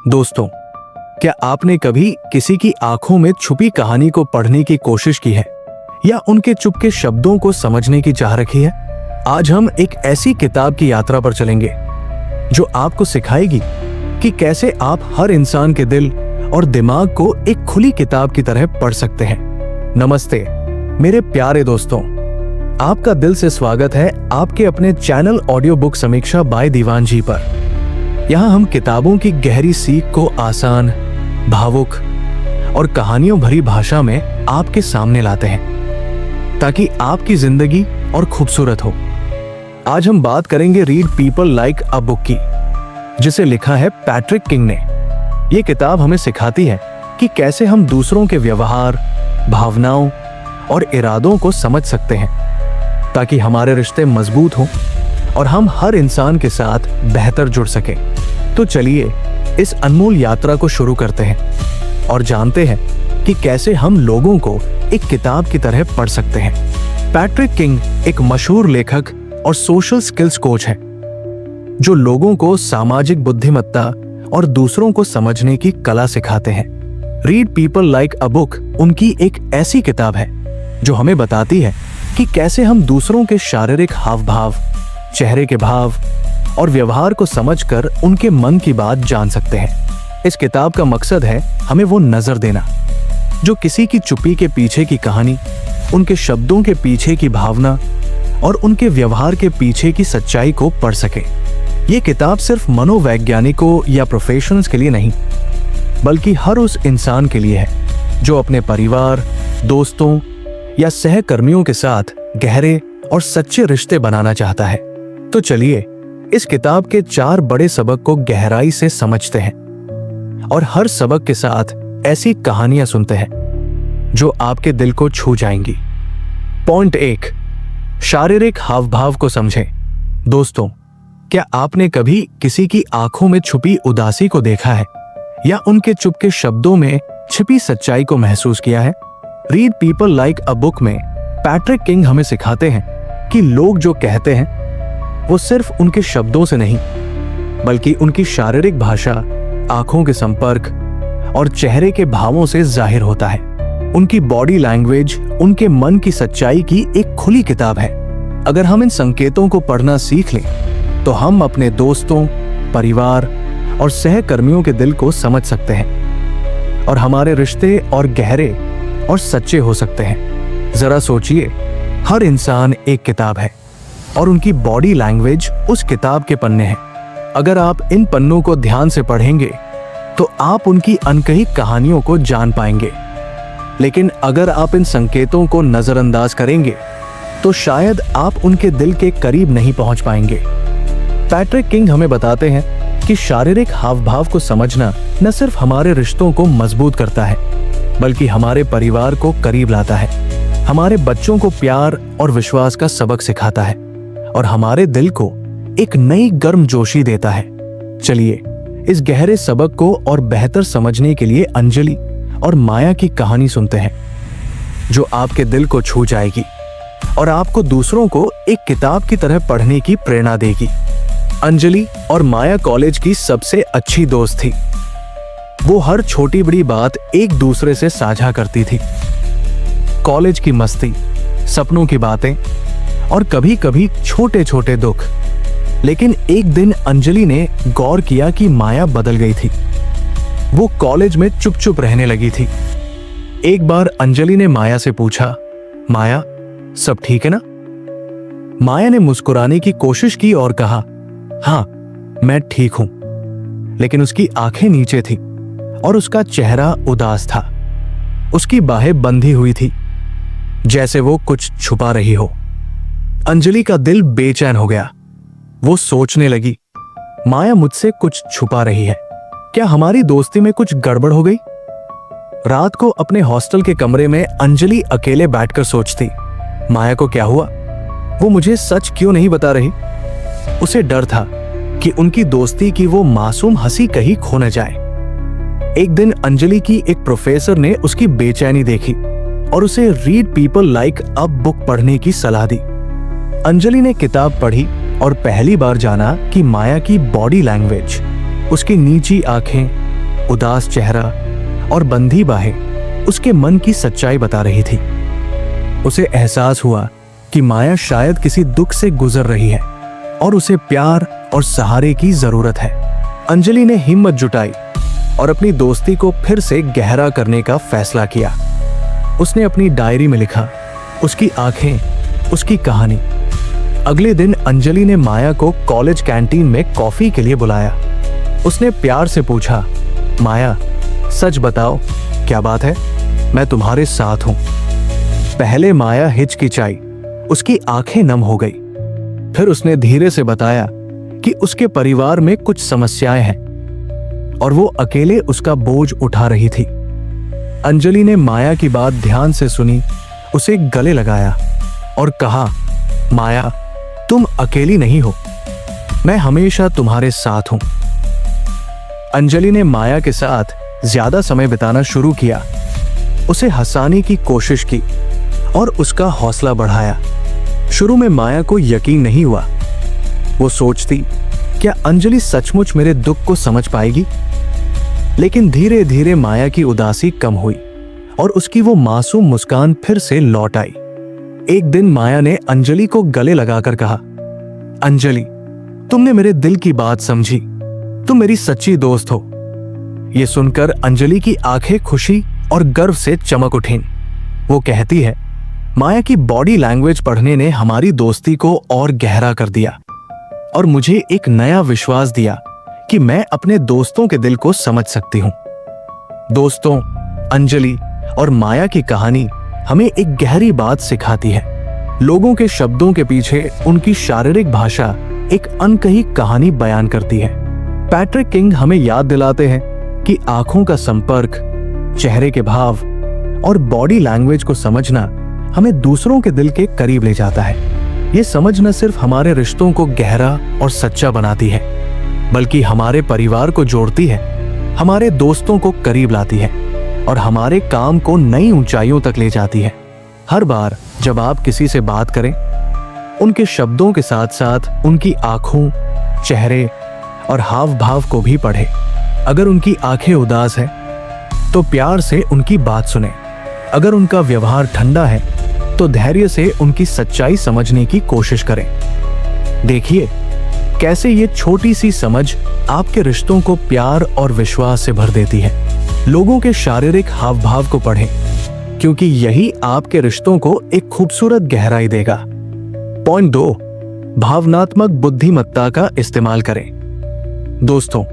दोस्तों, क्या आपने कभी किसी की आंखों में छुपी कहानी को पढ़ने की कोशिश की है या उनके चुपके शब्दों को समझने की चाह रखी है? आज हम एक ऐसी किताब की यात्रा पर चलेंगे जो आपको सिखाएगी कि कैसे आप हर इंसान के दिल और दिमाग को एक खुली किताब की तरह पढ़ सकते हैं। नमस्ते मेरे प्यारे दोस्तों, आपका दिल से स्वागत है आपके अपने चैनल ऑडियो बुक समीक्षा बाय दीवान जी पर। यहाँ हम किताबों की गहरी सीख को आसान, भावुक और कहानियों भरी भाषा में आपके सामने लाते हैं ताकि आपकी जिंदगी और खूबसूरत हो। आज हम बात करेंगे read people like a book की, जिसे लिखा है पैट्रिक किंग ने। ये किताब हमें सिखाती है कि कैसे हम दूसरों के व्यवहार, भावनाओं और इरादों को समझ सकते हैं ताकि हमारे रिश्ते मजबूत हों और हम हर इंसान के साथ बेहतर जुड़ सके। तो चलिए इस अनमोल यात्रा को शुरू करते हैं और जानते हैं कि कैसे हम लोगों को एक किताब की तरह पढ़ सकते हैं। पैट्रिक किंग एक मशहूर लेखक और सोशल स्किल्स कोच है जो लोगों को सामाजिक बुद्धिमत्ता और दूसरों को समझने की कला सिखाते हैं। Read people like a book उनकी एक ऐसी किताब है जो हमें बताती है कि कैसे हम दूसरों के शारीरिक हाव भाव, चेहरे के भाव और व्यवहार को समझकर उनके मन की बात जान सकते हैं। इस किताब का मकसद है हमें वो नजर देना जो किसी की चुप्पी के पीछे की कहानी, उनके शब्दों के पीछे की भावना और उनके व्यवहार के पीछे की सच्चाई को पढ़ सके। ये किताब सिर्फ मनोवैज्ञानिकों या प्रोफेशनल्स के लिए नहीं, बल्कि हर उस इंसान के लिए है जो अपने परिवार, दोस्तों या सहकर्मियों के साथ गहरे और सच्चे रिश्ते बनाना चाहता है। तो चलिए इस किताब के 4 बड़े सबक को गहराई से समझते हैं और हर सबक के साथ ऐसी कहानियां सुनते हैं जो आपके दिल को छू जाएंगी। पॉइंट 1, शारीरिक हाव भाव को समझें। दोस्तों, क्या आपने कभी किसी की आंखों में छुपी उदासी को देखा है या उनके चुपके शब्दों में छिपी सच्चाई को महसूस किया है? Read people like a book में पैट्रिक किंग हमें सिखाते हैं कि लोग जो कहते हैं वो सिर्फ उनके शब्दों से नहीं, बल्कि उनकी शारीरिक भाषा, आंखों के संपर्क और चेहरे के भावों से जाहिर होता है। उनकी बॉडी लैंग्वेज उनके मन की सच्चाई की एक खुली किताब है। अगर हम इन संकेतों को पढ़ना सीख लें तो हम अपने दोस्तों, परिवार और सहकर्मियों के दिल को समझ सकते हैं और हमारे रिश्ते और गहरे और सच्चे हो सकते हैं। जरा सोचिए, हर इंसान एक किताब है और उनकी बॉडी लैंग्वेज उस किताब के पन्ने हैं। अगर आप इन पन्नों को ध्यान से पढ़ेंगे तो आप उनकी अनकही कहानियों को जान पाएंगे, लेकिन अगर आप इन संकेतों को नजरअंदाज करेंगे तो शायद आप उनके दिल के करीब नहीं पहुंच पाएंगे। पैट्रिक किंग हमें बताते हैं कि शारीरिक हाव भाव को समझना न सिर्फ हमारे रिश्तों को मजबूत करता है, बल्कि हमारे परिवार को करीब लाता है, हमारे बच्चों को प्यार और विश्वास का सबक सिखाता है और हमारे दिल को एक नई गर्मजोशी देता है। चलिए इस गहरे सबक को और बेहतर समझने के लिए अंजलि और माया की कहानी सुनते हैं जो आपके दिल को छू जाएगी और आपको दूसरों को एक किताब की तरह पढ़ने की प्रेरणा देगी। अंजलि और माया कॉलेज की सबसे अच्छी दोस्त थी। वो हर छोटी बड़ी बात एक दूसरे से साझा करती थी। कॉलेज की मस्ती, सपनों की बातें और कभी कभी छोटे छोटे दुख। लेकिन एक दिन अंजलि ने गौर किया कि माया बदल गई थी। वो कॉलेज में चुप चुप रहने लगी थी। एक बार अंजलि ने माया से पूछा, माया, सब ठीक है ना? माया ने मुस्कुराने की कोशिश की और कहा, हाँ, मैं ठीक हूं। लेकिन उसकी आंखें नीचे थी और उसका चेहरा उदास था। उसकी बाहें बंधी हुई थी, जैसे वो कुछ छुपा रही हो। अंजलि का दिल बेचैन हो गया। वो सोचने लगी, माया मुझसे कुछ छुपा रही है। क्या हमारी दोस्ती में कुछ गड़बड़ हो गई? रात को अपने हॉस्टल के कमरे में अंजलि अकेले बैठकर सोचती, माया को क्या हुआ? वो मुझे सच क्यों नहीं बता रही? उसे डर था कि उनकी दोस्ती की वो मासूम हंसी कहीं खो न जाए। एक दिन अंजलि की एक प्रोफेसर ने उसकी बेचैनी देखी और उसे read people like a book पढ़ने की सलाह दी। अंजलि ने किताब पढ़ी और पहली बार जाना कि माया की बॉडी लैंग्वेज, उसकी नीची आंखें उदास चेहरा और बंधी बाहें उसके मन की सच्चाई बता रही थी। उसे एहसास हुआ कि माया शायद किसी दुख से गुजर रही है और उसे प्यार और सहारे की जरूरत है। अंजलि ने हिम्मत जुटाई और अपनी दोस्ती को फिर से गहरा करने का फैसला किया। उसने अपनी डायरी में लिखा, उसकी आंखें, उसकी कहानी। अगले दिन अंजलि ने माया को कॉलेज कैंटीन में कॉफी के लिए बुलाया। उसने प्यार से पूछा, माया सच बताओ, क्या बात है? मैं तुम्हारे साथ हूं। पहले माया हिचकिचाई, उसकी आंखें नम हो गई। फिर उसने धीरे से बताया कि उसके परिवार में कुछ समस्याएं हैं और वो अकेले उसका बोझ उठा रही थी। अंजलि ने माया की बात ध्यान से सुनी, उसे गले लगाया और कहा, माया तुम अकेली नहीं हो, मैं हमेशा तुम्हारे साथ हूं। अंजलि ने माया के साथ ज्यादा समय बिताना शुरू किया, उसे हंसाने की कोशिश की और उसका हौसला बढ़ाया। शुरू में माया को यकीन नहीं हुआ। वो सोचती, क्या अंजलि सचमुच मेरे दुख को समझ पाएगी? लेकिन धीरे धीरे माया की उदासी कम हुई और उसकी वो मासूम मुस्कान फिर से लौट आई। एक दिन माया ने अंजलि को गले लगाकर कहा, अंजलि तुमने मेरे दिल की बात समझी, तुम मेरी सच्ची दोस्त हो। ये सुनकर अंजलि की आंखें खुशी और गर्व से चमक उठीं। वो कहती है, माया की बॉडी लैंग्वेज पढ़ने ने हमारी दोस्ती को और गहरा कर दिया और मुझे एक नया विश्वास दिया कि मैं अपने दोस्तों के दिल को समझ सकती हूं। दोस्तों, अंजलि और माया की कहानी हमें एक गहरी बात सिखाती है। लोगों के शब्दों के पीछे उनकी शारीरिक भाषा एक अनकही कहानी बयान करती है। पैट्रिक किंग हमें याद दिलाते हैं कि आंखों का संपर्क, चेहरे के भाव और बॉडी लैंग्वेज को समझना हमें दूसरों के दिल के करीब ले जाता है। ये समझ न सिर्फ हमारे रिश्तों को गहरा और सच्चा बनाती है, बल्कि हमारे परिवार को जोड़ती है, हमारे दोस्तों को करीब लाती है और हमारे काम को नई ऊंचाइयों तक ले जाती है। हर बार जब आप किसी से बात करें, उनके शब्दों के साथ साथ उनकी आंखों, चेहरे और हाव भाव को भी पढ़ें। अगर उनकी आंखें उदास है तो प्यार से उनकी बात सुने। अगर उनका व्यवहार ठंडा है तो धैर्य से उनकी सच्चाई समझने की कोशिश करें। देखिए कैसे ये छोटी सी समझ आपके रिश्तों को प्यार और विश्वास से भर देती है। लोगों के शारीरिक हाव भाव को पढ़ें, क्योंकि यही आपके रिश्तों को एक खूबसूरत गहराई देगा। पॉइंट 2, भावनात्मक बुद्धिमत्ता का इस्तेमाल करें। दोस्तों,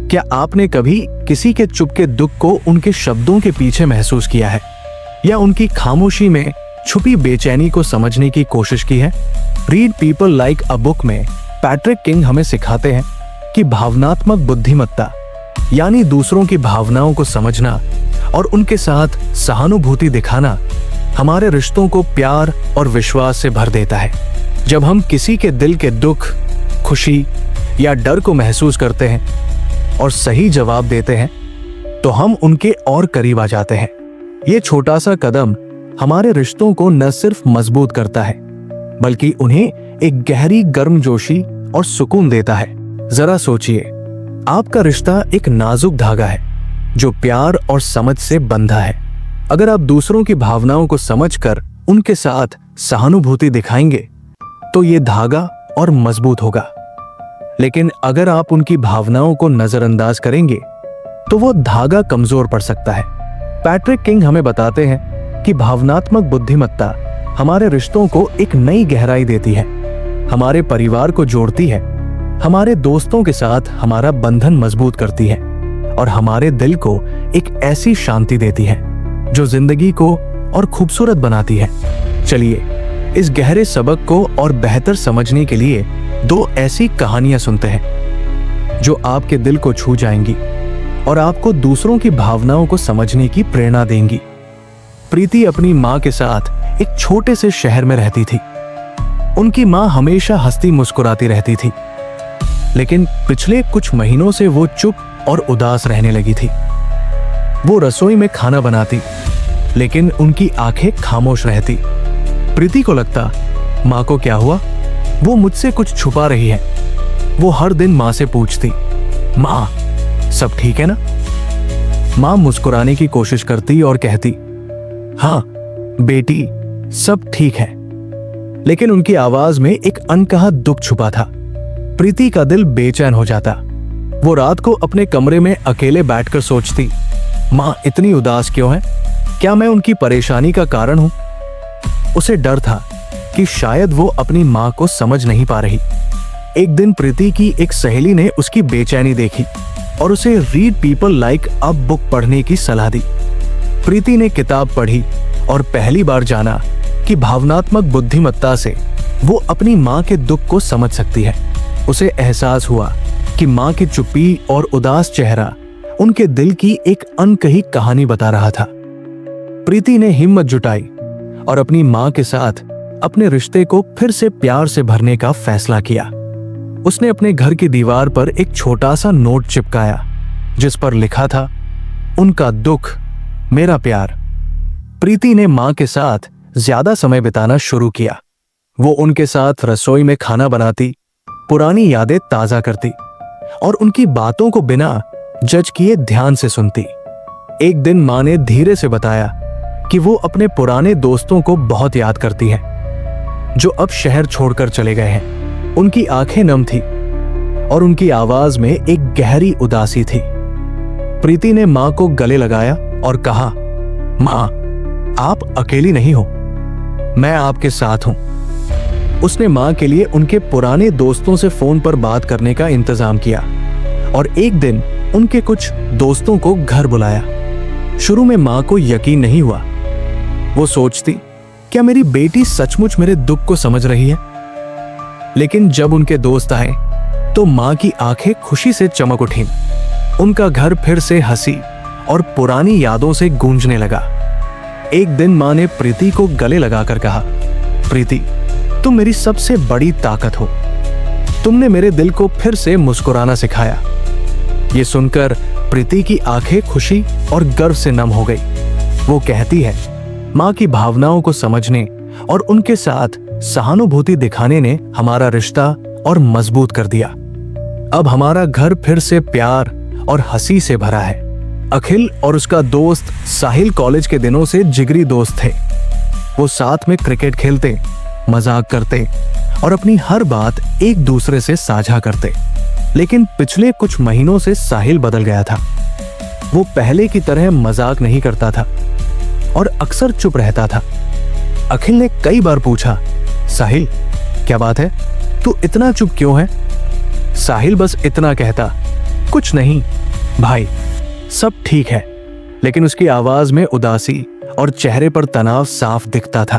क्या आपने कभी किसी के चुपके दुख को उनके शब्दों के पीछे महसूस किया है या उनकी खामोशी में छुपी बेचैनी को समझने की कोशिश की है? Read people like a book में पैट्रिक किंग हमें सिखाते हैं कि भावनात्मक बुद्धिमत्ता यानी दूसरों की भावनाओं को समझना और उनके साथ सहानुभूति दिखाना हमारे रिश्तों को प्यार और विश्वास से भर देता है। जब हम किसी के दिल के दुख, खुशी या डर को महसूस करते हैं और सही जवाब देते हैं तो हम उनके और करीब आ जाते हैं। ये छोटा सा कदम हमारे रिश्तों को न सिर्फ मजबूत करता है बल्कि उन्हें एक गहरी गर्मजोशी और सुकून देता है। जरा सोचिए, आपका रिश्ता एक नाजुक धागा है जो प्यार और समझ से बंधा है। अगर आप दूसरों की भावनाओं को समझकर उनके साथ सहानुभूति दिखाएंगे तो ये धागा और मजबूत होगा। लेकिन अगर आप उनकी भावनाओं को नजरअंदाज करेंगे तो वो धागा कमजोर पड़ सकता है। पैट्रिक किंग हमें बताते हैं कि भावनात्मक बुद्धिमत्ता हमारे रिश्तों को एक नई गहराई देती है, हमारे परिवार को जोड़ती है, हमारे दोस्तों के साथ हमारा बंधन मजबूत करती है और हमारे दिल को एक ऐसी शांति देती है जो जिंदगी को और खूबसूरत बनाती है। चलिए इस गहरे सबक को और बेहतर समझने के लिए 2 ऐसी कहानियां सुनते हैं जो आपके दिल को छू जाएंगी और आपको दूसरों की भावनाओं को समझने की प्रेरणा देंगी। प्रीति अपनी माँ के साथ एक छोटे से शहर में रहती थी। उनकी माँ हमेशा हंसती मुस्कुराती रहती थी, लेकिन पिछले कुछ महीनों से वो चुप और उदास रहने लगी थी। वो रसोई में खाना बनाती, लेकिन उनकी आंखें खामोश रहती। प्रीति को लगता, माँ को क्या हुआ? वो मुझसे कुछ छुपा रही है। वो हर दिन माँ से पूछती, माँ सब ठीक है ना? माँ मुस्कुराने की कोशिश करती और कहती, हाँ बेटी, सब ठीक है। लेकिन उनकी आवाज में एक अनकहा दुख छुपा था। प्रीति का दिल बेचैन हो जाता। वो रात को अपने कमरे में अकेले बैठकर सोचती, माँ इतनी उदास क्यों है? क्या मैं उनकी परेशानी का कारण हूं? उसे डर था कि शायद वो अपनी माँ को समझ नहीं पा रही। एक दिन प्रीति की एक सहेली ने उसकी बेचैनी देखी और उसे read people like a book पढ़ने की सलाह दी। प्रीति ने किताब पढ़ी और पहली बार जाना कि भावनात्मक बुद्धिमत्ता से वो अपनी माँ के दुख को समझ सकती है। उसे एहसास हुआ कि माँ की चुप्पी और उदास चेहरा उनके दिल की एक अनकही कहानी बता रहा था। प्रीति ने हिम्मत जुटाई और अपनी माँ के साथ अपने रिश्ते को फिर से प्यार से भरने का फैसला किया। उसने अपने घर की दीवार पर एक छोटा सा नोट चिपकाया जिस पर लिखा था, उनका दुख मेरा प्यार। प्रीति ने माँ के साथ ज्यादा समय बिताना शुरू किया। वो उनके साथ रसोई में खाना बनाती, पुरानी यादें ताजा करती और उनकी बातों को बिना जज किए ध्यान से सुनती। एक दिन माँ ने धीरे से बताया कि वो अपने पुराने दोस्तों को बहुत याद करती है जो अब शहर छोड़कर चले गए हैं। उनकी आंखें नम थी और उनकी आवाज में एक गहरी उदासी थी। प्रीति ने माँ को गले लगाया और कहा, माँ आप अकेली नहीं हो, मैं आपके साथ हूं। उसने माँ के लिए उनके पुराने दोस्तों से फोन पर बात करने का इंतजाम किया और एक दिन उनके कुछ दोस्तों को घर बुलाया। शुरू में माँ को यकीन नहीं हुआ। वो सोचती, क्या मेरी बेटी सचमुच मेरे दुख को समझ रही है? लेकिन जब उनके दोस्त आए तो माँ की आंखें खुशी से चमक उठीं। उनका घर फिर से हंसी और पुरानी यादों से गूंजने लगा। एक दिन माँ ने प्रीति को गले लगाकर कहा, प्रीति तुम मेरी सबसे बड़ी ताकत हो। तुमने मेरे दिल को फिर से मुस्कुराना सिखाया। ये सुनकर प्रीति की आंखें खुशी और गर्व से नम हो गई। वो कहती है, माँ की भावनाओं को समझने और उनके साथ सहानुभूति दिखाने ने हमारा रिश्ता और मजबूत कर दिया। अब हमारा घर फिर से प्यार और हंसी से भरा है। अखिल और उसका दोस्त साहिल कॉलेज के दिनों से जिगरी दोस्त थे। वो साथ में क्रिकेट खेलते, मजाक करते और अपनी हर बात एक दूसरे से साझा करते। लेकिन पिछले कुछ महीनों से साहिल बदल गया था। वो पहले की तरह मजाक नहीं करता था और अक्सर चुप रहता था। अखिल ने कई बार पूछा, साहिल क्या बात है, तू इतना चुप क्यों है? साहिल बस इतना कहता, कुछ नहीं भाई, सब ठीक है। लेकिन उसकी आवाज में उदासी और चेहरे पर तनाव साफ दिखता था।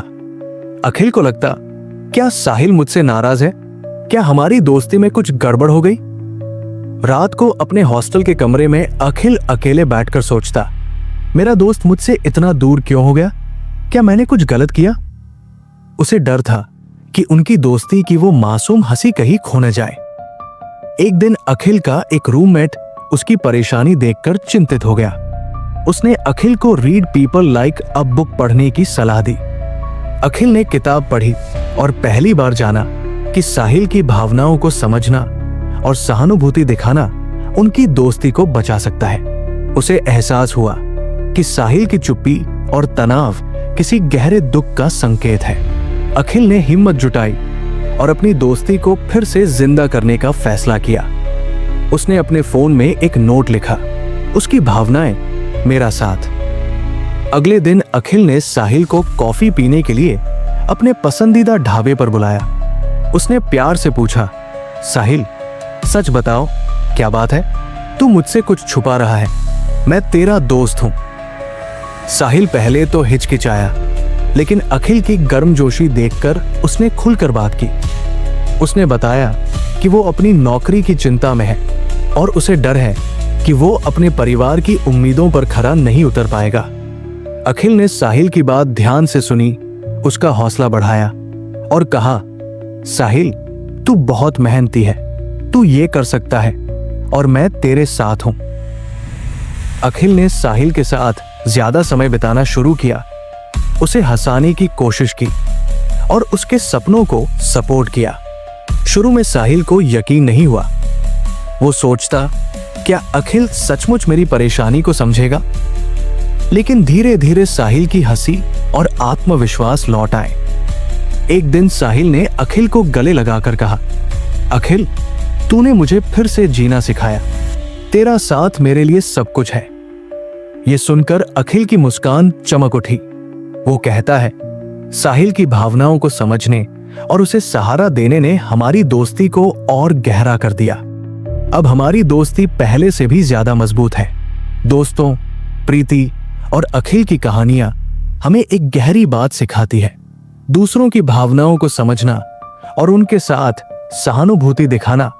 अखिल को लगता, क्या साहिल मुझसे नाराज है? क्या हमारी दोस्ती में कुछ गड़बड़ हो गई? रात को अपने हॉस्टल के कमरे में अखिल अकेले बैठकर सोचता, मेरा दोस्त मुझसे इतना दूर क्यों हो गया? क्या मैंने कुछ गलत किया? उसे डर था कि उनकी दोस्ती की वो मासूम हंसी कहीं खो न जाए। एक दिन अखिल का एक रूममेट उसकी परेशानी देखकर चिंतित हो गया। उसने अखिल को read people like a book पढ़ने की सलाह दी। अखिल ने किताब पढ़ी और पहली बार जाना कि साहिल की भावनाओं को समझना और सहानुभूति दिखाना उनकी दोस्ती को बचा सकता है। उसे एहसास हुआ कि साहिल की चुप्पी और तनाव किसी गहरे दुख का संकेत है। अखिल ने हिम्मत जुटाई और अपनी दोस्ती को फिर से जिंदा करने का फैसला किया। उसने अपने फोन में एक नोट लिखा, उसकी भावनाएं मेरा साथ। अगले दिन अखिल ने साहिल को कॉफी पीने के लिए अपने पसंदीदा ढाबे पर बुलाया। उसने प्यार से पूछा, साहिल सच बताओ, क्या बात है? तू मुझसे कुछ छुपा रहा है। मैं तेरा दोस्त हूं। साहिल पहले तो हिचकिचाया, लेकिन अखिल की गर्मजोशी देखकर उसने खुलकर बात की। उसने बताया कि वो अपनी नौकरी की चिंता में है और उसे डर है कि वो अपने परिवार की उम्मीदों पर खरा नहीं उतर पाएगा। अखिल ने साहिल की बात ध्यान से सुनी, उसका हौसला बढ़ाया और कहा, साहिल तू बहुत मेहनती है, तू ये कर सकता है और मैं तेरे साथ हूं। अखिल ने साहिल के साथ ज्यादा समय बिताना शुरू किया, उसे हंसाने की कोशिश की और उसके सपनों को सपोर्ट किया। शुरू में साहिल को यकीन नहीं हुआ। वो सोचता, क्या अखिल सचमुच मेरी परेशानी को समझेगा? लेकिन धीरे धीरे साहिल की हंसी और आत्मविश्वास लौट आए। एक दिन साहिल ने अखिल को गले लगाकर कहा, अखिल, तूने मुझे फिर से जीना सिखाया। तेरा साथ मेरे लिए सब कुछ है। यह सुनकर अखिल की मुस्कान चमक उठी। वो कहता है, साहिल की भावनाओं को समझने और उसे सहारा देने ने हमारी दोस्ती को और गहरा कर दिया। अब हमारी दोस्ती पहले से भी ज्यादा मजबूत है। दोस्तों, प्रीति और अखिल की कहानियां हमें एक गहरी बात सिखाती है। दूसरों की भावनाओं को समझना और उनके साथ सहानुभूति दिखाना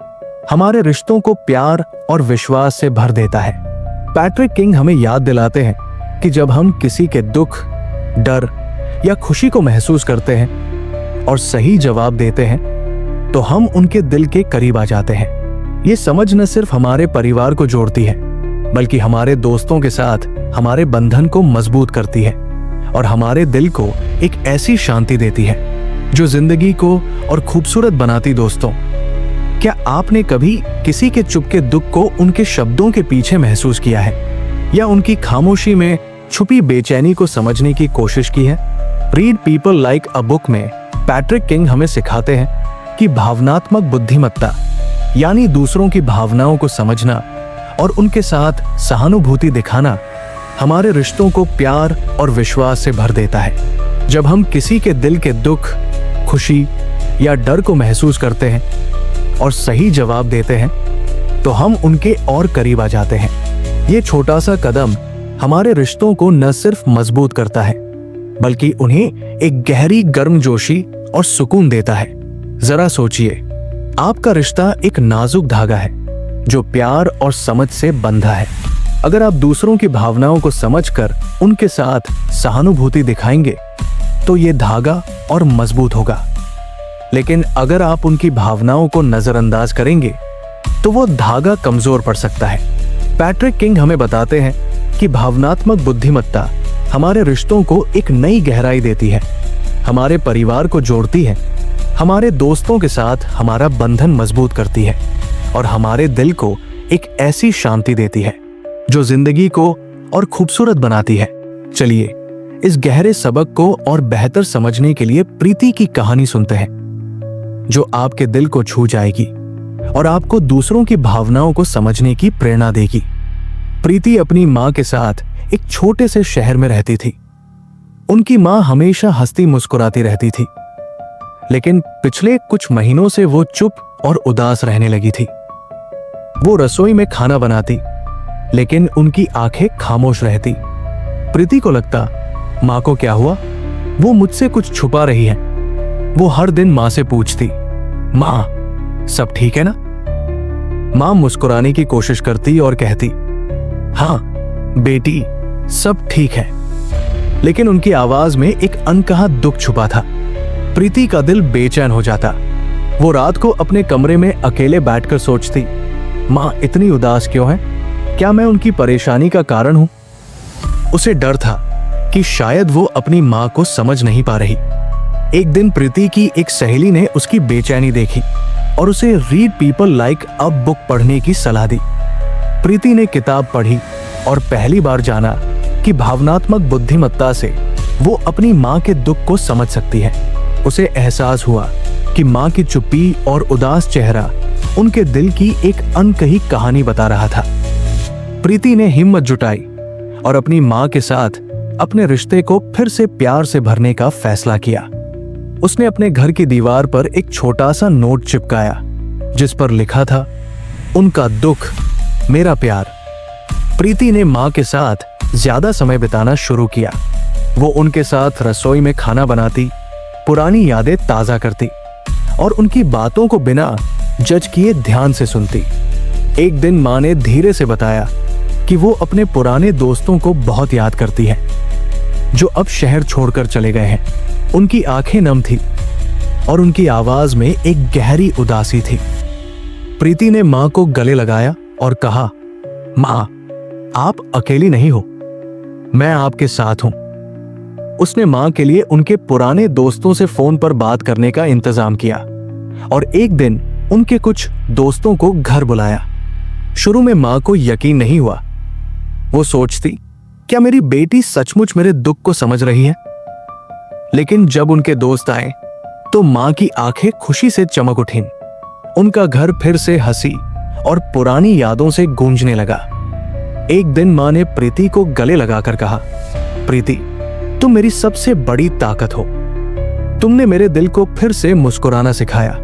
हमारे रिश्तों को प्यार और विश्वास से भर देता है। पैट्रिक किंग हमें याद दिलाते हैं कि जब हम किसी के दुख, डर या खुशी को महसूस करते हैं और सही जवाब देते हैं, तो हम उनके दिल के करीब आ जाते हैं। ये समझ न सिर्फ हमारे परिवार को जोड़ती है, बल्कि हमारे दोस्तों के साथ हमारे बंधन को मजबूत करती है और हमारे दिल को एक ऐसी शांति देती है जो जिंदगी को और खूबसूरत बनाती। दोस्तों, क्या आपने कभी किसी के चुपके दुख को उनके शब्दों के पीछे महसूस किया है या उनकी खामोशी में छुपी बेचैनी को समझने की कोशिश की है? Read people like a book में पैट्रिक किंग हमें सिखाते हैं कि भावनात्मक बुद्धिमत्ता यानी दूसरों की भावनाओं को समझना और उनके साथ सहानुभूति दिखाना हमारे रिश्तों को प्यार और विश्वास से भर देता है। जब हम किसी के दिल के दुख, खुशी या डर को महसूस करते हैं और सही जवाब देते हैं, तो हम उनके और करीब आ जाते हैं। ये छोटा सा कदम हमारे रिश्तों को न सिर्फ मजबूत करता है, बल्कि उन्हें एक गहरी गर्मजोशी और सुकून देता है। जरा सोचिए, आपका रिश्ता एक नाजुक धागा है जो प्यार और समझ से बंधा है। अगर आप दूसरों की भावनाओं को समझकर उनके साथ सहानुभूति दिखाएंगे, तो ये धागा और मजबूत होगा। लेकिन अगर आप उनकी भावनाओं को नजरअंदाज करेंगे, तो वो धागा कमजोर पड़ सकता है। पैट्रिक किंग हमें बताते हैं कि भावनात्मक बुद्धिमत्ता हमारे रिश्तों को एक नई गहराई देती है, हमारे परिवार को जोड़ती है, हमारे दोस्तों के साथ हमारा बंधन मजबूत करती है और हमारे दिल को एक ऐसी शांति देती है जो जिंदगी को और खूबसूरत बनाती है। चलिए इस गहरे सबक को और बेहतर समझने के लिए प्रीति की कहानी सुनते हैं, जो आपके दिल को छू जाएगी और आपको दूसरों की भावनाओं को समझने की प्रेरणा देगी। प्रीति अपनी मां के साथ एक छोटे से शहर में रहती थी। उनकी मां हमेशा हंसती मुस्कुराती रहती थी, लेकिन पिछले कुछ महीनों से वो चुप और उदास रहने लगी थी। वो रसोई में खाना बनाती, लेकिन उनकी आंखें खामोश रहती। प्रीति को लगता, मां को क्या हुआ? वो मुझसे कुछ छुपा रही है। वो हर दिन मां से पूछती, मां, सब ठीक है ना? मां मुस्कुराने की कोशिश करती और कहती, हाँ बेटी, सब ठीक है। लेकिन उनकी आवाज में एक अनकहा दुख छुपा था। प्रीति का दिल बेचैन हो जाता। वो रात को अपने कमरे में अकेले बैठकर सोचती, मां इतनी उदास क्यों है? क्या मैं उनकी परेशानी का कारण हूं? उसे डर था कि शायद वो अपनी मां को समझ नहीं पा रही। एक दिन प्रीति की एक सहेली ने उसकी बेचैनी देखी और उसे read people like a book पढ़ने की सलाह दी। प्रीति ने किताब पढ़ी और पहली बार जाना कि भावनात्मक बुद्धिमत्ता से वो अपनी मां के दुख को समझ सकती है। उसे एहसास हुआ कि मां की चुप्पी और उदास चेहरा उनके दिल की एक अनकही कहानी बता रहा था। प्रीति ने हिम्मत जुटाई और अपनी मां के साथ अपने रिश्ते को फिर से प्यार से भरने का फैसला किया। उसने अपने घर की दीवार पर एक छोटा सा नोट चिपकाया, जिस पर लिखा था, उनका दुख मेरा प्यार। प्रीति ने मां के साथ ज्यादा समय बिताना शुरू किया। वो उनके साथ रसोई में खाना बनाती, पुरानी यादें ताजा करती और उनकी बातों को बिना जज किए ध्यान से सुनती। एक दिन मां ने धीरे से बताया कि वो अपने पुराने दोस्तों को बहुत याद करती है, जो अब शहर छोड़कर चले गए हैं। उनकी आंखें नम थी और उनकी आवाज में एक गहरी उदासी थी। प्रीति ने मां को गले लगाया और कहा, मां, आप अकेली नहीं हो, मैं आपके साथ हूं। उसने मां के लिए उनके पुराने दोस्तों से फोन पर बात करने का इंतजाम किया और एक दिन उनके कुछ दोस्तों को घर बुलाया। शुरू में मां को यकीन नहीं हुआ। वो सोचती, क्या मेरी बेटी सचमुच मेरे दुख को समझ रही है? लेकिन जब उनके दोस्त आए तो मां की आंखें खुशी से चमक उठीं। उनका घर फिर से हंसी और पुरानी यादों से गूंजने लगा। एक दिन मां ने प्रीति को गले लगाकर कहा, प्रीति, तुम मेरी सबसे बड़ी ताकत हो। तुमने मेरे दिल को फिर से मुस्कुराना सिखाया।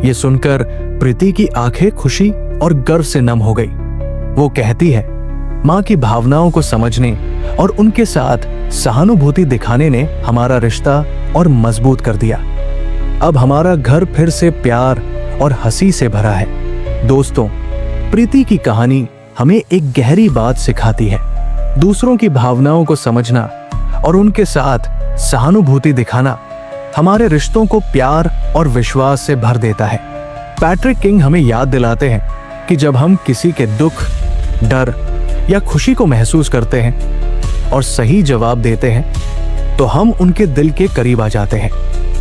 ये सुनकर प्रीति की आंखें खुशी और गर्व से नम हो गई। वो कहती है, मां की भावनाओं को समझने और उनके साथ सहानुभूति दिखाने ने हमारा रिश्ता और मजबूत कर दिया। अब हमारा घर फिर से प्यार और हंसी से भरा है। दोस्तों, प्रीति की कहानी हमें एक गहरी बात सिखाती है। दूसरों की भावनाओं को समझना और उनके साथ सहानुभूति दिखाना हमारे रिश्तों को प्यार और विश्वास से भर देता है। पैट्रिक किंग हमें याद दिलाते हैं कि जब हम किसी के दुख, डर या खुशी को महसूस करते हैं और सही जवाब देते हैं तो हम उनके दिल के करीब आ जाते हैं।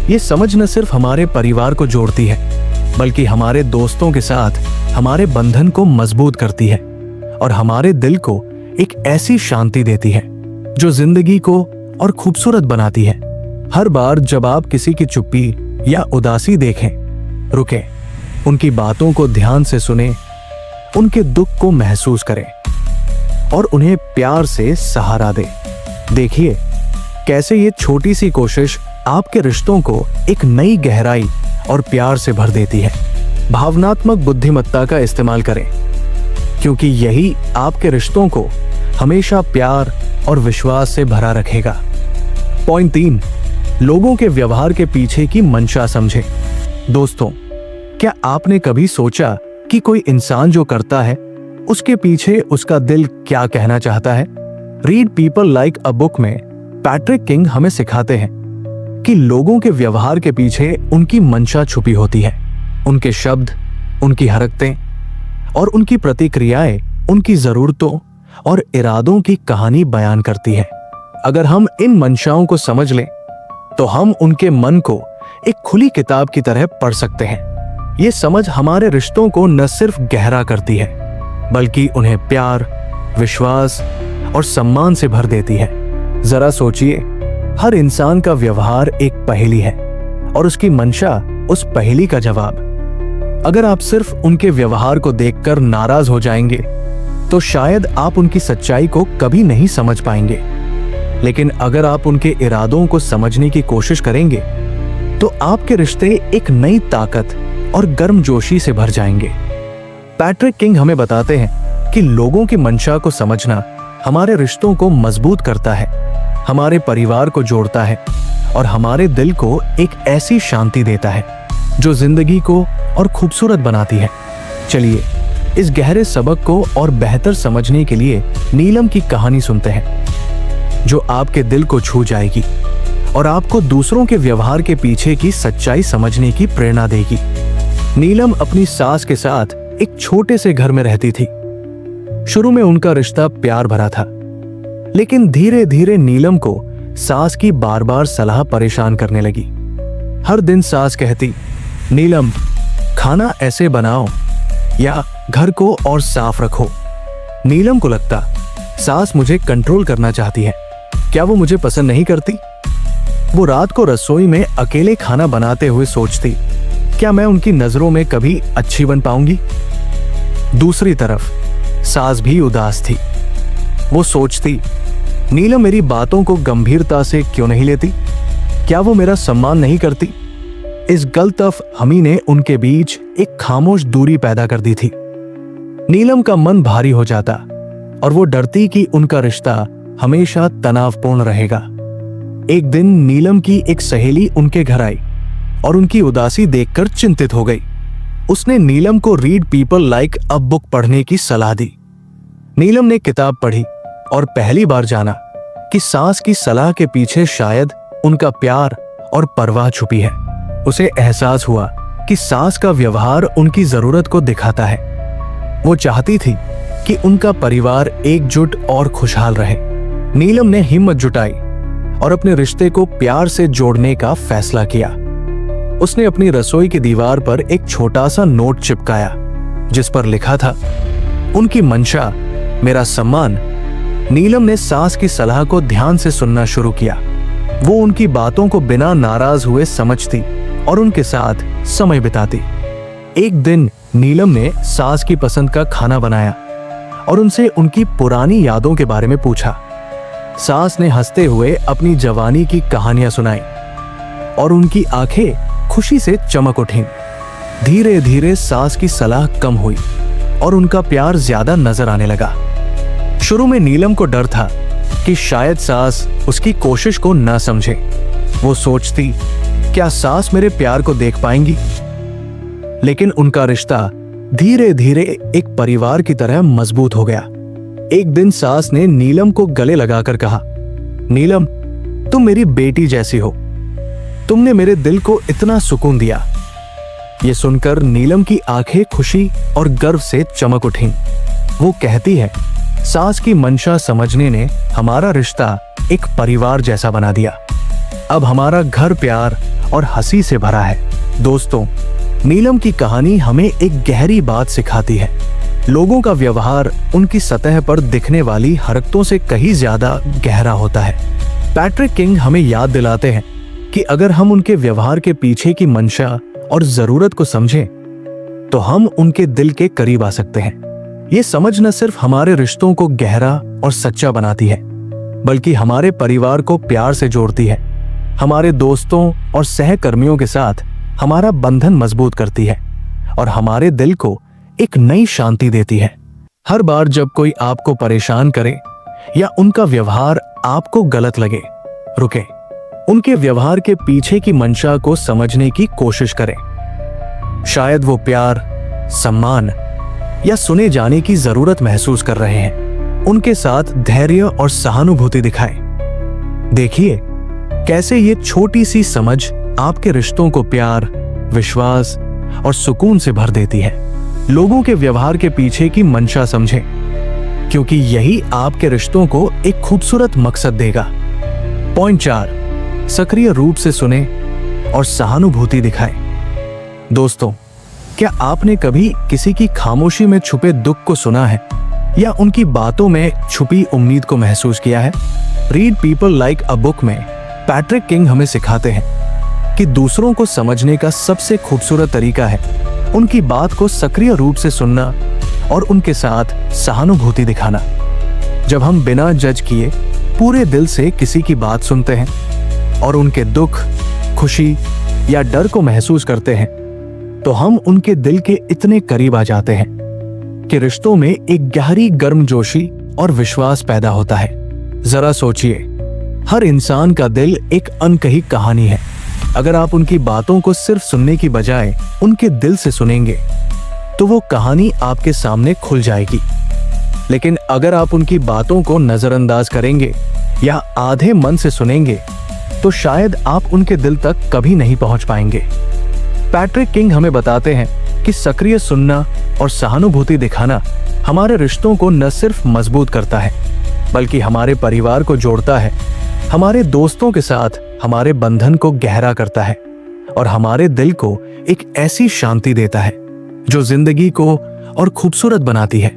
ये समझ न सिर्फ हमारे परिवार को जोड़ती है बल्कि हमारे दोस्तों के साथ हमारे बंधन को मजबूत करती है और हमारे दिल को एक ऐसी शांति देती है जो जिंदगी को और खूबसूरत बनाती है। हर बार जब आप किसी की चुप्पी या उदासी देखें, रुकें, उनकी बातों को ध्यान से सुनें, उनके दुख को महसूस करें और उन्हें प्यार से सहारा दें। देखिए कैसे ये छोटी सी कोशिश आपके रिश्तों को एक नई गहराई और प्यार से भर देती है। भावनात्मक बुद्धिमत्ता का इस्तेमाल करें क्योंकि यही आपके रिश्तों को हमेशा प्यार और विश्वास से भरा रखेगा। पॉइंट 3, लोगों के व्यवहार के पीछे की मंशा समझें। दोस्तों, क्या आपने कभी सोचा कि कोई इंसान जो करता है उसके पीछे उसका दिल क्या कहना चाहता है? Read people like a book में पैट्रिक किंग हमें सिखाते हैं कि लोगों के व्यवहार के पीछे उनकी मंशा छुपी होती है। उनके शब्द, उनकी हरकतें और उनकी प्रतिक्रियाएं उनकी जरूरतों और इरादों की कहानी बयान करती है। अगर हम इन मंशाओं को समझ लें तो हम उनके मन को एक खुली किताब की तरह पढ़ सकते हैं। ये समझ हमारे रिश्तों को न सिर्फ गहरा करती है बल्कि उन्हें प्यार, विश्वास और सम्मान से भर देती है। जरा सोचिए, हर इंसान का व्यवहार एक पहेली है और उसकी मंशा उस पहेली का जवाब। अगर आप सिर्फ उनके व्यवहार को देखकर नाराज हो जाएंगे तो शायद आप उनकी सच्चाई को कभी नहीं समझ पाएंगे। लेकिन अगर आप उनके इरादों को समझने की कोशिश करेंगे तो आपके रिश्ते एक नई ताकत और गर्मजोशी से भर जाएंगे। पैट्रिक किंग हमें बताते हैं कि लोगों की मंशा को समझना हमारे रिश्तों को मजबूत करता है, हमारे परिवार को जोड़ता है और हमारे दिल को एक ऐसी शांति देता है जो जिंदगी को और खूबसूरत बनाती है। चलिए इस गहरे सबक को और बेहतर समझने के लिए नीलम की कहानी सुनते हैं जो आपके दिल को छू जाएगी और आपको दूसरों के व्यवहार के पीछे की सच्चाई समझने की प्रेरणा देगी। नीलम अपनी सास के साथ एक छोटे से घर में रहती थी। शुरू में उनका रिश्ता प्यार भरा था, लेकिन धीरे धीरे नीलम को सास की बार बार सलाह परेशान करने लगी। हर दिन सास कहती, नीलम, खाना ऐसे बनाओ या घर को और साफ रखो। नीलम को लगता सास मुझे कंट्रोल करना चाहती है, क्या वो मुझे पसंद नहीं करती? वो रात को रसोई में अकेले खाना बनाते हुए सोचती, क्या मैं उनकी नजरों में कभी अच्छी बन पाऊंगी? दूसरी तरफ सास भी उदास थी। वो सोचती, नीलम मेरी बातों को गंभीरता से क्यों नहीं लेती? क्या वो मेरा सम्मान नहीं करती? इस गलतफहमी ने उनके बीच एक खामोश दूरी पैदा कर दी थी। नीलम का मन भारी हो जाता और वो डरती कि उनका रिश्ता हमेशा तनावपूर्ण रहेगा। एक दिन नीलम की एक सहेली उनके घर आई और उनकी उदासी देखकर चिंतित हो गई। उसने नीलम को read people like a book पढ़ने की सलाह दी। नीलम ने किताब पढ़ी और पहली बार जाना कि सास की सलाह के पीछे शायद उनका प्यार और परवाह छुपी है। उसे एहसास हुआ कि सास का व्यवहार उनकी जरूरत को दिखाता है। वो चाहती थी कि उनका परिवार एकजुट और खुशहाल रहे। नीलम ने हिम्मत जुटाई और अपने रिश्ते को प्यार से जोड़ने का फैसला किया। उसने अपनी रसोई की दीवार पर एक छोटा सा नोट चिपकाया जिस पर लिखा था, उनकी मंशा, मेरा सम्मान। नीलम ने सास की सलाह को ध्यान से सुनना शुरू किया। वो उनकी बातों को बिना नाराज हुए समझती और उनके साथ समय बिताती। एक दिन नीलम ने सास की पसंद का खाना बनाया और उनसे उनकी पुरानी यादों के बारे में पूछा। सास ने हंसते हुए अपनी जवानी की कहानियां सुनाई और उनकी आंखें खुशी से चमक उठीं। धीरे धीरे सास की सलाह कम हुई और उनका प्यार ज्यादा नजर आने लगा। शुरू में नीलम को डर था कि शायद सास उसकी कोशिश को न समझे। वो सोचती, क्या सास मेरे प्यार को देख पाएंगी? लेकिन उनका रिश्ता धीरे धीरे एक परिवार की तरह मजबूत हो गया। एक दिन सास ने नीलम को गले लगाकर कहा, नीलम, तुम मेरी बेटी जैसी हो। तुमने मेरे दिल को इतना सुकून दिया। ये सुनकर नीलम की आंखें खुशी और गर्व से चमक उठीं। वो कहती है, सास की मंशा समझने ने हमारा रिश्ता एक परिवार जैसा बना दिया। अब हमारा घर प्यार और हंसी से भरा है। दोस्तों, नीलम की कहानी हमें एक गहरी बात सिखाती है। लोगों का व्यवहार उनकी सतह पर दिखने वाली हरकतों से कहीं ज्यादा गहरा होता है। पैट्रिक किंग हमें याद दिलाते हैं कि अगर हम उनके व्यवहार के पीछे की मंशा और जरूरत को समझें, तो हम उनके दिल के करीब आ सकते हैं। ये समझ न सिर्फ हमारे रिश्तों को गहरा और सच्चा बनाती है, बल्कि हमारे परिवार को प्यार से जोड़ती है। हमारे दोस्तों और सहकर्मियों के साथ हमारा बंधन मजबूत करती है और हमारे दिल को एक नई शांति देती है। हर बार जब कोई आपको परेशान करे या उनका व्यवहार आपको गलत लगे, रुके, उनके व्यवहार के पीछे की मंशा को समझने की कोशिश करें। शायद वो प्यार, सम्मान या सुने जाने की जरूरत महसूस कर रहे हैं। उनके साथ धैर्य और सहानुभूति दिखाएं। देखिए कैसे ये छोटी सी समझ आपके रिश्तों को प्यार, विश्वास और सुकून से भर देती है। लोगों के व्यवहार के पीछे की मंशा समझें, क्योंकि यही आपके रिश्तों को एक खूबसूरत मकसद देगा। पॉइंट 4, सक्रिय रूप से सुने और सहानुभूति दिखाएं। दोस्तों, क्या आपने कभी किसी की खामोशी में छुपे दुख को सुना है या उनकी बातों में छुपी उम्मीद को महसूस किया है? Read people like a book में पैट्रिक किंग हमें सिखाते हैं कि दूसरों को समझने का सबसे खूबसूरत तरीका है उनकी बात को सक्रिय रूप से सुनना और उनके साथ सहानुभूति दिखाना। जब हम बिना जज किए पूरे दिल से किसी की बात सुनते हैं और उनके दुख, खुशी या डर को महसूस करते हैं, तो हम उनके दिल के इतने करीब आ जाते हैं कि रिश्तों में एक गहरी गर्मजोशी और विश्वास पैदा होता है। जरा सोचिए, हर इंसान का दिल एक अनकही कहानी है। अगर आप उनकी बातों को सिर्फ सुनने की बजाय उनके दिल से सुनेंगे, तो वो कहानी आपके सामने खुल जाएगी। लेकिन अगर आप उनकी बातों को नजरअंदाज करेंगे या आधे मन से सुनेंगे, तो शायद आप उनके दिल तक कभी नहीं पहुंच पाएंगे। पैट्रिक किंग हमें बताते हैं कि सक्रिय सुनना और सहानुभूति दिखाना हमारे रिश्तों को न सिर्फ मजबूत करता है, बल्कि हमारे परिवार को जोड़ता है, हमारे दोस्तों के साथ हमारे बंधन को गहरा करता है और हमारे दिल को एक ऐसी शांति देता है जो जिंदगी को और खूबसूरत बनाती है।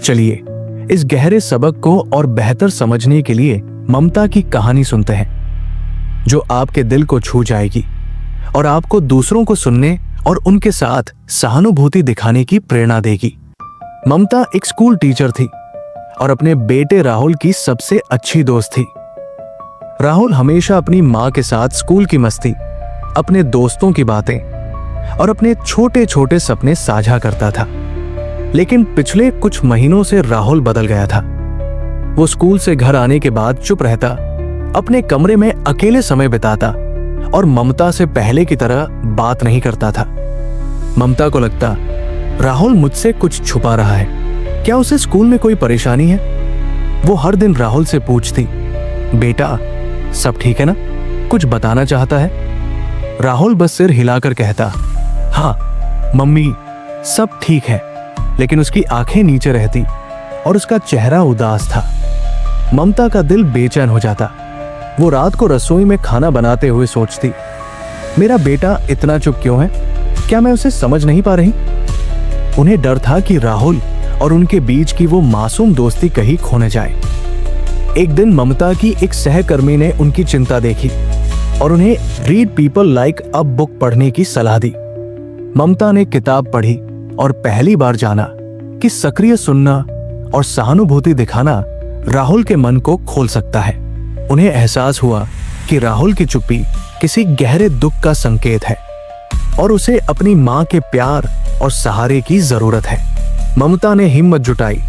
चलिए इस गहरे सबक को और बेहतर समझने के लिए ममता की कहानी सुनते हैं, जो आपके दिल को छू जाएगी और आपको दूसरों को सुनने और उनके साथ सहानुभूति दिखाने की प्रेरणा देगी। ममता एक स्कूल टीचर थी और अपने बेटे राहुल की सबसे अच्छी दोस्त थी। राहुल हमेशा अपनी माँ के साथ स्कूल की मस्ती, अपने दोस्तों की बातें और अपने छोटे छोटे सपने साझा करता था। लेकिन पिछले कुछ महीनों से राहुल बदल गया था। वो स्कूल से घर आने के बाद चुप रहता, अपने कमरे में अकेले समय बिताता और ममता से पहले की तरह बात नहीं करता था। ममता को लगता, राहुल मुझसे कुछ छुपा रहा है। क्या उसे स्कूल में कोई परेशानी है? वो हर दिन राहुल से पूछती, बेटा सब ठीक है ना? कुछ बताना चाहता है? राहुल बस सिर हिलाकर कहता, हाँ मम्मी सब ठीक है। लेकिन उसकी आंखें नीचे रहती और उसका चेहरा उदास था। ममता का दिल बेचैन हो जाता। वो रात को रसोई में खाना बनाते हुए सोचती, मेरा बेटा इतना चुप क्यों है? क्या मैं उसे समझ नहीं पा रही? उन्हें डर था कि राहुल और उनके बीच की वो मासूम दोस्ती कहीं खो न जाए। एक दिन ममता की एक सहकर्मी ने उनकी चिंता देखी और उन्हें read people like a book पढ़ने की सलाह दी। ममता ने किताब पढ़ी और पहली बार जाना कि सक्रिय सुनना और सहानुभूति दिखाना राहुल के मन को खोल सकता है। उन्हें एहसास हुआ कि राहुल की चुप्पी किसी गहरे दुख का संकेत है और उसे अपनी मां के प्यार और सहारे की जरूरत है। ममता ने हिम्मत जुटाई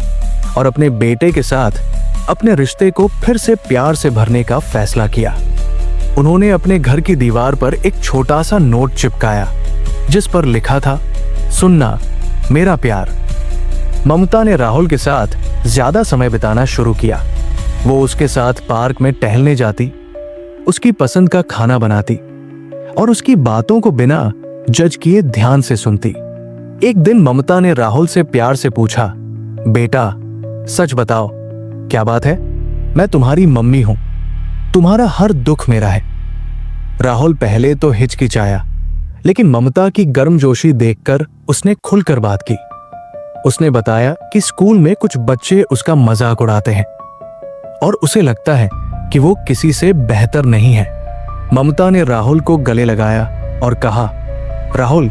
और अपने बेटे के साथ अपने रिश्ते को फिर से प्यार से भरने का फैसला किया। उन्होंने अपने घर की दीवार पर एक छोटा सा नोट चिपकाया जिस पर लिखा था, सुनना मेरा प्यार। ममता ने राहुल के साथ ज्यादा समय बिताना शुरू किया। वो उसके साथ पार्क में टहलने जाती, उसकी पसंद का खाना बनाती और उसकी बातों को बिना जज किए ध्यान से सुनती। एक दिन ममता ने राहुल से प्यार से पूछा, बेटा सच बताओ, क्या बात है? मैं तुम्हारी मम्मी हूं, तुम्हारा हर दुख मेरा है। राहुल पहले तो हिचकिचाया, लेकिन ममता की गर्मजोशी देखकर उसने खुलकर बात की। उसने बताया कि स्कूल में कुछ बच्चे उसका मजाक उड़ाते हैं और उसे लगता है कि वो किसी से बेहतर नहीं है। ममता ने राहुल को गले लगाया और कहा, राहुल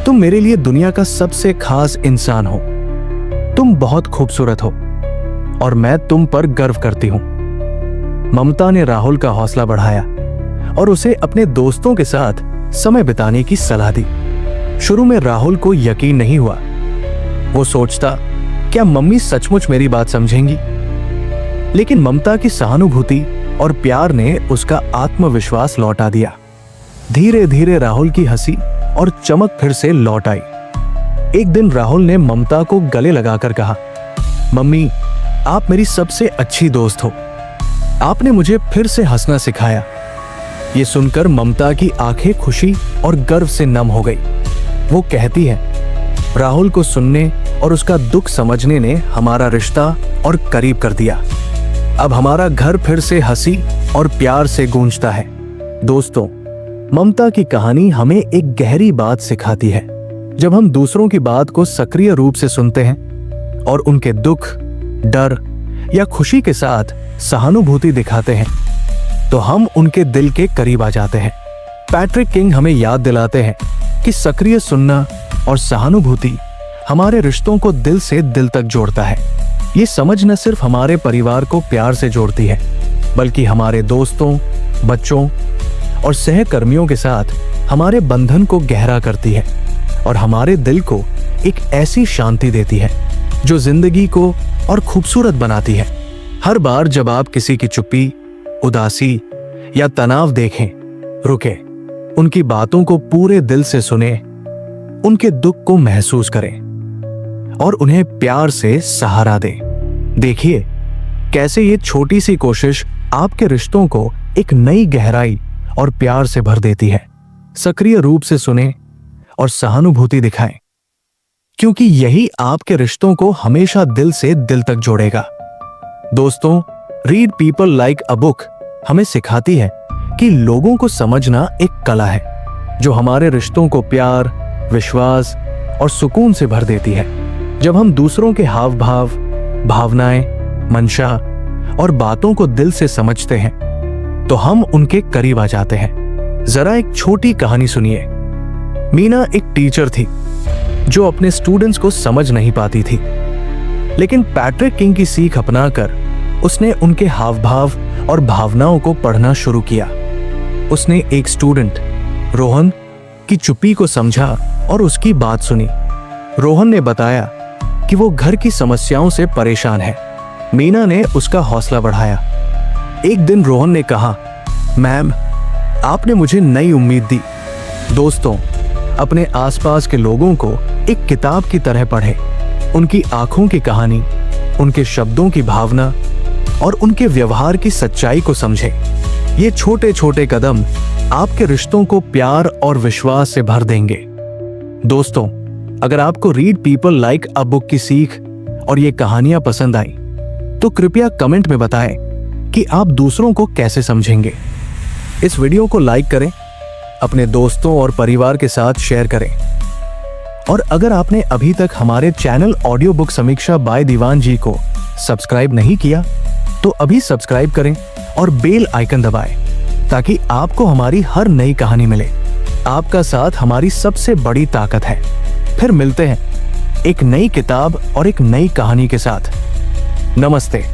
तुम मेरे लिए दुनिया का सबसे खास इंसान हो। तुम बहुत खूबसूरत हो और मैं तुम पर गर्व करती हूं। ममता ने राहुल का हौसला बढ़ाया और उसे अपने दोस्तों के साथ समय बिताने की सलाह दी। शुरू में राहुल को यकीन नहीं हुआ। वो सोचता, क्या मम्मी सचमुच मेरी बात समझेंगी? लेकिन ममता की सहानुभूति और प्यार ने उसका आत्मविश्वास लौटा दिया। धीरे धीरे राहुल की हंसी और चमक फिर से लौट आई। एक दिन राहुल ने ममता को गले लगाकर कहा, मम्मी आप मेरी सबसे अच्छी दोस्त हो। आपने मुझे फिर से हंसना सिखाया। ये सुनकर ममता की आंखें खुशी और गर्व से नम हो गई। वो कहती है, राहुल को सुनने और उसका दुख समझने ने हमारा रिश्ता और करीब कर दिया। अब हमारा घर फिर से हंसी और प्यार से गूंजता है। दोस्तों, ममता की कहानी हमें एक गहरी बात सिखाती है। जब हम दूसरों की बात को सक्रिय रूप से सुनते हैं और उनके दुख, डर या खुशी के साथ सहानुभूति दिखाते हैं, तो हम उनके दिल के करीब आ जाते हैं। पैट्रिक किंग हमें याद दिलाते हैं कि सक्रिय सुनना और सहानुभूति हमारे रिश्तों को दिल से दिल तक जोड़ता है। ये समझ न सिर्फ हमारे परिवार को प्यार से जोड़ती है, बल्कि हमारे दोस्तों, बच्चों और सहकर्मियों के साथ हमारे बंधन को गहरा करती है और हमारे दिल को एक ऐसी शांति देती है जो जिंदगी को और खूबसूरत बनाती है। हर बार जब आप किसी की चुप्पी, उदासी या तनाव देखें, रुके, उनकी बातों को पूरे दिल से सुने, उनके दुख को महसूस करें और उन्हें प्यार से सहारा दें। देखिए कैसे ये छोटी सी कोशिश आपके रिश्तों को एक नई गहराई और प्यार से भर देती है। सक्रिय रूप से सुने और सहानुभूति दिखाएं, क्योंकि यही आपके रिश्तों को हमेशा दिल से दिल तक जोड़ेगा। दोस्तों, read people like a book हमें सिखाती है कि लोगों को समझना एक कला है जो हमारे रिश्तों को प्यार, विश्वास और सुकून से भर देती है। जब हम दूसरों के हाव भाव, भावनाएं, मंशा और बातों को दिल से समझते हैं तो हम उनके करीब आ जाते हैं। जरा एक छोटी कहानी सुनिए। मीना एक टीचर थी जो अपने स्टूडेंट्स को समझ नहीं पाती थी, लेकिन पैट्रिक किंग की सीख अपनाकर उसने उनके हाव भाव और भावनाओं को पढ़ना शुरू किया। उसने एक स्टूडेंट रोहन की चुप्पी को समझा और उसकी बात सुनी। रोहन ने बताया कि वो घर की समस्याओं से परेशान है। मीना ने उसका हौसला बढ़ाया। एक दिन रोहन ने कहा, मैम आपने मुझे नई उम्मीद दी। दोस्तों, अपने आसपास के लोगों को एक किताब की तरह पढ़ें। उनकी आंखों की कहानी, उनके शब्दों की भावना और उनके व्यवहार की सच्चाई को समझें। ये छोटे छोटे कदम आपके रिश्तों को प्यार और विश्वास से भर देंगे। दोस्तों, अगर आपको read people like a book की सीख और ये कहानियां पसंद आई तो कृपया कमेंट में बताएं कि आप दूसरों को कैसे समझेंगे। इस वीडियो को लाइक करें, अपने दोस्तों और परिवार के साथ शेयर करें और अगर आपने अभी तक हमारे चैनल ऑडियो बुक समीक्षा बाय दीवान जी को सब्सक्राइब नहीं किया तो अभी सब्सक्राइब करें और बेल आइकन दबाएं ताकि आपको हमारी हर नई कहानी मिले। आपका साथ हमारी सबसे बड़ी ताकत है। फिर मिलते हैं एक नई किताब और एक नई कहानी के साथ। नमस्ते।